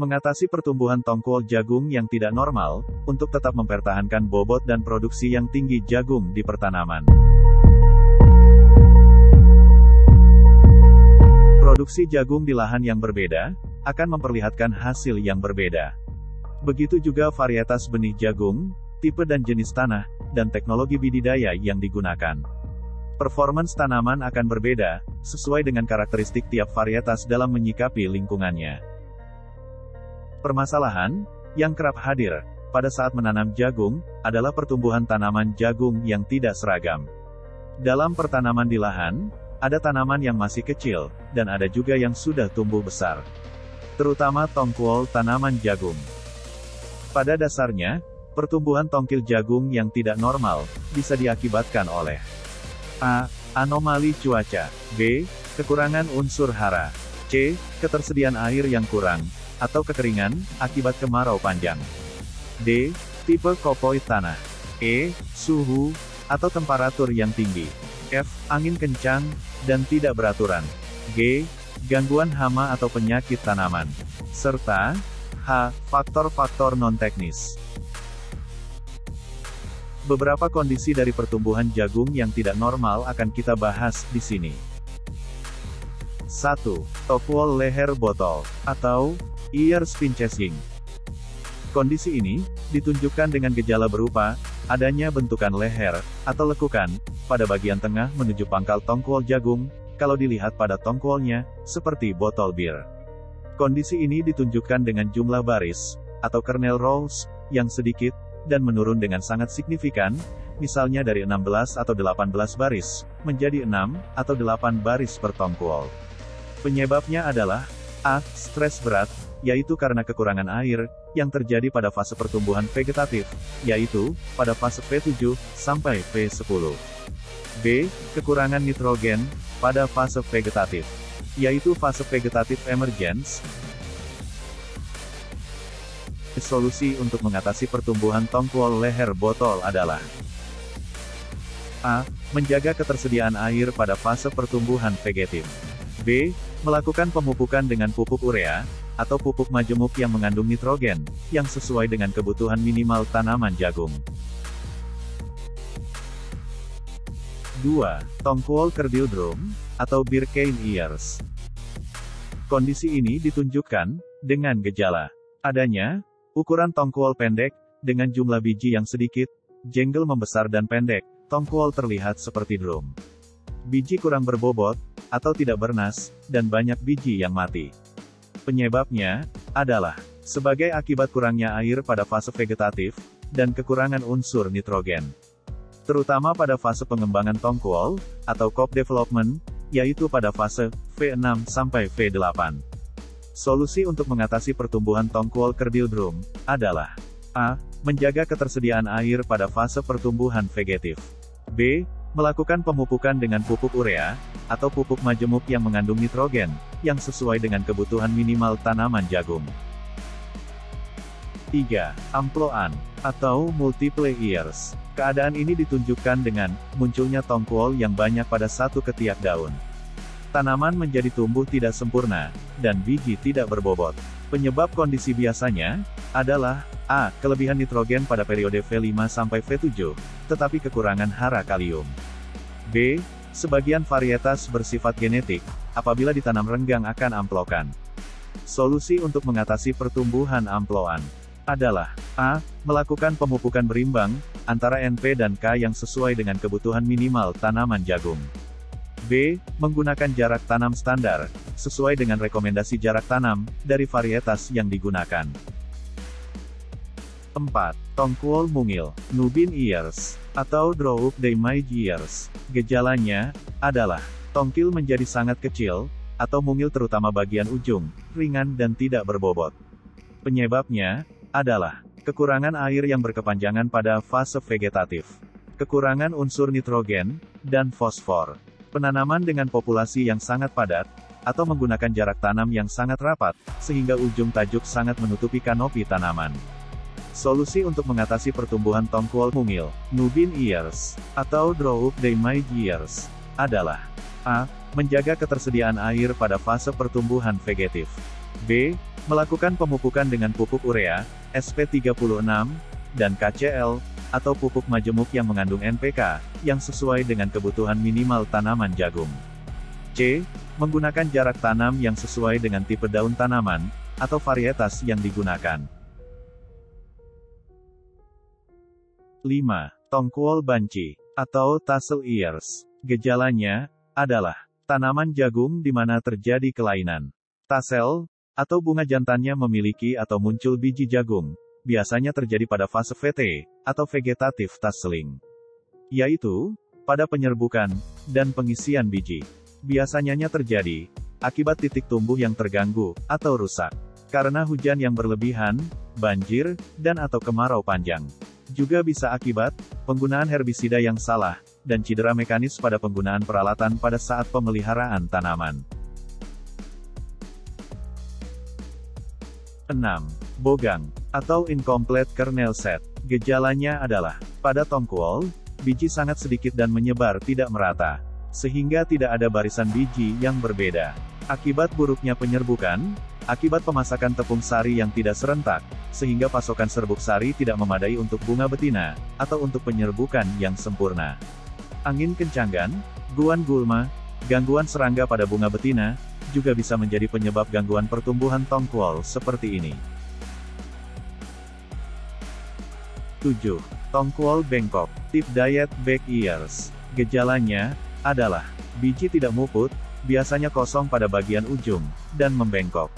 Mengatasi pertumbuhan tongkol jagung yang tidak normal, untuk tetap mempertahankan bobot dan produksi yang tinggi jagung di pertanaman. Produksi jagung di lahan yang berbeda, akan memperlihatkan hasil yang berbeda. Begitu juga varietas benih jagung, tipe dan jenis tanah, dan teknologi budidaya yang digunakan. Performance tanaman akan berbeda, sesuai dengan karakteristik tiap varietas dalam menyikapi lingkungannya. Permasalahan yang kerap hadir pada saat menanam jagung adalah pertumbuhan tanaman jagung yang tidak seragam. Dalam pertanaman di lahan, ada tanaman yang masih kecil, dan ada juga yang sudah tumbuh besar. Terutama tongkol tanaman jagung. Pada dasarnya, pertumbuhan tongkil jagung yang tidak normal bisa diakibatkan oleh A. Anomali cuaca. B. Kekurangan unsur hara. C. Ketersediaan air yang kurang, atau kekeringan, akibat kemarau panjang. D. Tipe kopoid tanah. E. Suhu, atau temperatur yang tinggi. F. Angin kencang, dan tidak beraturan. G. Gangguan hama atau penyakit tanaman. Serta H. Faktor-faktor non-teknis. Beberapa kondisi dari pertumbuhan jagung yang tidak normal akan kita bahas di sini. 1. Top wall leher botol, atau ear pinching. Kondisi ini ditunjukkan dengan gejala berupa adanya bentukan leher atau lekukan pada bagian tengah menuju pangkal tongkol jagung, kalau dilihat pada tongkolnya seperti botol bir. Kondisi ini ditunjukkan dengan jumlah baris atau kernel rows yang sedikit dan menurun dengan sangat signifikan, misalnya dari 16 atau 18 baris menjadi 6 atau 8 baris per tongkol. Penyebabnya adalah A. Stres berat, yaitu karena kekurangan air, yang terjadi pada fase pertumbuhan vegetatif, yaitu, pada fase V7, sampai V10. B. Kekurangan nitrogen, pada fase vegetatif, yaitu fase vegetatif emergence. Solusi untuk mengatasi pertumbuhan tongkol leher botol adalah A. Menjaga ketersediaan air pada fase pertumbuhan vegetif. B. Melakukan pemupukan dengan pupuk urea, atau pupuk majemuk yang mengandung nitrogen, yang sesuai dengan kebutuhan minimal tanaman jagung. 2. Tongkol kerdil drum, atau beer cane ears. Kondisi ini ditunjukkan dengan gejala adanya ukuran tongkol pendek, dengan jumlah biji yang sedikit, jenggel membesar dan pendek, tongkol terlihat seperti drum. Biji kurang berbobot, atau tidak bernas, dan banyak biji yang mati. Penyebabnya adalah sebagai akibat kurangnya air pada fase vegetatif, dan kekurangan unsur nitrogen. Terutama pada fase pengembangan tongkol, atau crop development, yaitu pada fase V6 sampai V8. Solusi untuk mengatasi pertumbuhan tongkol kerdil drum adalah A. Menjaga ketersediaan air pada fase pertumbuhan vegetif. B. Melakukan pemupukan dengan pupuk urea, atau pupuk majemuk yang mengandung nitrogen, yang sesuai dengan kebutuhan minimal tanaman jagung. 3. Amploan, atau multiple ears. Keadaan ini ditunjukkan dengan munculnya tongkol yang banyak pada satu ketiak daun. Tanaman menjadi tumbuh tidak sempurna, dan biji tidak berbobot. Penyebab kondisi biasanya adalah A. Kelebihan nitrogen pada periode V5 sampai V7, tetapi kekurangan hara kalium. B. Sebagian varietas bersifat genetik, apabila ditanam renggang akan amplokan. Solusi untuk mengatasi pertumbuhan amploan adalah A. Melakukan pemupukan berimbang antara NP dan K yang sesuai dengan kebutuhan minimal tanaman jagung. B. Menggunakan jarak tanam standar, sesuai dengan rekomendasi jarak tanam dari varietas yang digunakan. 4. Tongkol mungil, Nubian ears, atau Drought damage ears. Gejalanya adalah tongkil menjadi sangat kecil, atau mungil terutama bagian ujung, ringan dan tidak berbobot. Penyebabnya adalah kekurangan air yang berkepanjangan pada fase vegetatif, kekurangan unsur nitrogen dan fosfor, penanaman dengan populasi yang sangat padat, atau menggunakan jarak tanam yang sangat rapat, sehingga ujung tajuk sangat menutupi kanopi tanaman. Solusi untuk mengatasi pertumbuhan tongkol mungil, Nubian ears, atau Drought damage ears, adalah A. Menjaga ketersediaan air pada fase pertumbuhan vegetif. B. Melakukan pemupukan dengan pupuk urea, SP36, dan KCl, atau pupuk majemuk yang mengandung NPK, yang sesuai dengan kebutuhan minimal tanaman jagung. C. Menggunakan jarak tanam yang sesuai dengan tipe daun tanaman, atau varietas yang digunakan. 5. Tongkuol banci, atau tassel ears. Gejalanya adalah tanaman jagung di mana terjadi kelainan. Tassel, atau bunga jantannya memiliki atau muncul biji jagung, biasanya terjadi pada fase VT, atau vegetatif tasseling, yaitu pada penyerbukan dan pengisian biji. Biasanya terjadi akibat titik tumbuh yang terganggu atau rusak karena hujan yang berlebihan, banjir, dan atau kemarau panjang. Juga bisa akibat penggunaan herbisida yang salah dan cedera mekanis pada penggunaan peralatan pada saat pemeliharaan tanaman. 6. Bogang, atau incomplete kernel set. Gejalanya adalah, pada tongkuol, biji sangat sedikit dan menyebar tidak merata, sehingga tidak ada barisan biji yang berbeda. Akibat buruknya penyerbukan, akibat pemasakan tepung sari yang tidak serentak, sehingga pasokan serbuk sari tidak memadai untuk bunga betina, atau untuk penyerbukan yang sempurna. Angin kencanggan, guan gulma, gangguan serangga pada bunga betina, juga bisa menjadi penyebab gangguan pertumbuhan tongkuol seperti ini. 7. Tongkuol bengkok, tip diet back ears. Gejalanya adalah biji tidak muput, biasanya kosong pada bagian ujung, dan membengkok.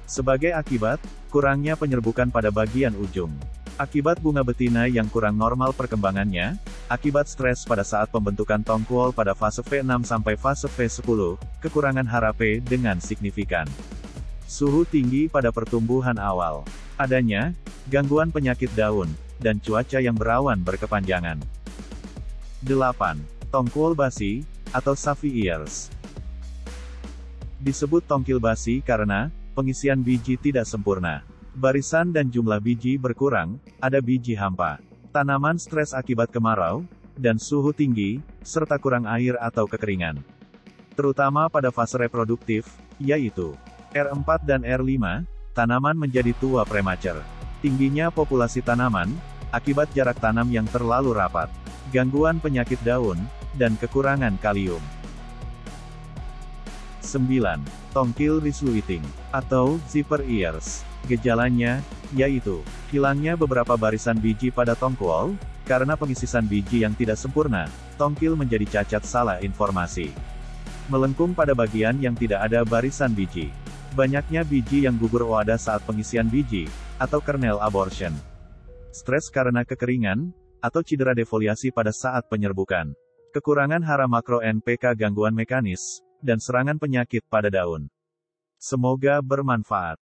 Sebagai akibat, kurangnya penyerbukan pada bagian ujung. Akibat bunga betina yang kurang normal perkembangannya, akibat stres pada saat pembentukan tongkuol pada fase V6 sampai fase V10, kekurangan HRP dengan signifikan. Suhu tinggi pada pertumbuhan awal. Adanya gangguan penyakit daun, dan cuaca yang berawan berkepanjangan. 8. Tongkuol basi, atau savi ears. Disebut tongkil basi karena pengisian biji tidak sempurna. Barisan dan jumlah biji berkurang, ada biji hampa. Tanaman stres akibat kemarau, dan suhu tinggi, serta kurang air atau kekeringan. Terutama pada fase reproduktif, yaitu R4 dan R5, tanaman menjadi tua prematur. Tingginya populasi tanaman, akibat jarak tanam yang terlalu rapat, gangguan penyakit daun, dan kekurangan kalium. 9. Tongkil risluiting, atau zipper ears. Gejalanya, yaitu, hilangnya beberapa barisan biji pada tongkuol, karena pengisisan biji yang tidak sempurna, tongkil menjadi cacat salah informasi. Melengkung pada bagian yang tidak ada barisan biji. Banyaknya biji yang gugur wadah saat pengisian biji, atau kernel abortion. Stres karena kekeringan, atau cedera defoliasi pada saat penyerbukan. Kekurangan hara makro NPK gangguan mekanis, dan serangan penyakit pada daun. Semoga bermanfaat.